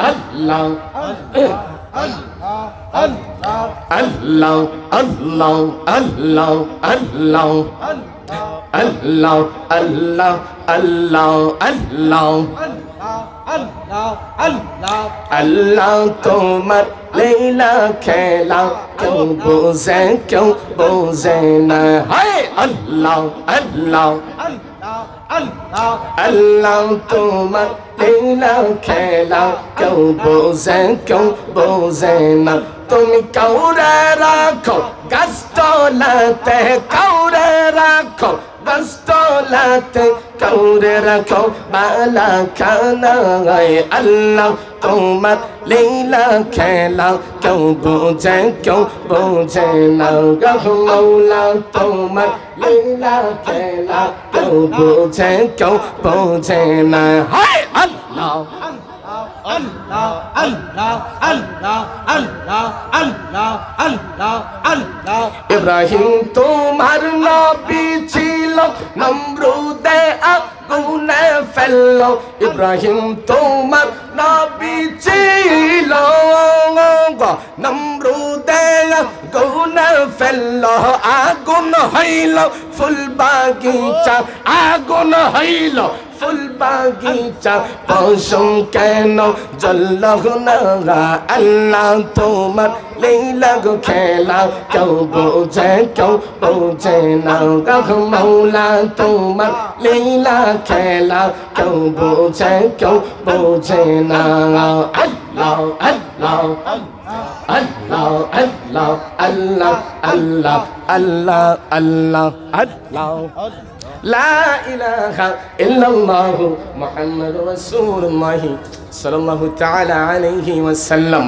আল্লাহ আল্লাহ আল্লাহ আল্লাহ আল্লাহ আল্লাহ আল্লাহ আল্লাহ আল্লাহ আল্লাহ তোমার লীলা খেলা কেউ বোঝে না হায় আল্লাহ আল্লাহ আল্লাহ তোমার লীলা খেলা কেউ বোঝে না তুমি কাউরে রাখো গাছতলাতে কাউরে রাখো গাছতলাতে কাউরে রাখো বালা খানা আল্লাহ তোমার লীলা খেলা কেউ বোঝে না গো মৌলা তোমার লীলা খেলা কেউ বোঝে না হায় আল্লাহ আল্লাহ আল্লাহ আল্লাহ আল্লাহ আল্লাহ আল্লাহ আল্লাহ ইব্রাহিম তোমার নবী ছিল নমরুদে আগুনে ফেললো ইব্রাহিম তোমার নবী ছিল নমরুদে আগুনে ফেললো আগুন হইল ফুল বাগিচা আগুন হইল ফুল বাগিচা পশম কেন জ্বলল না আল্লাহ তোমার লীলা গো খেলা কেউ বোঝে না গো মৌলা তোমার লীলা খেলা কেউ বোঝে না আল্লাহ আল্লাহ আল্লাহ আল্লাহ আল্লাহ আল্লাহ আল্লাহ আল্লাহ আল্লাহ লা ইলাহা ইল্লাল্লাহ মুহাম্মাদুর রাসূলুল্লাহ সাল্লাল্লাহু তাআলা আলাইহি ওয়াসাল্লাম।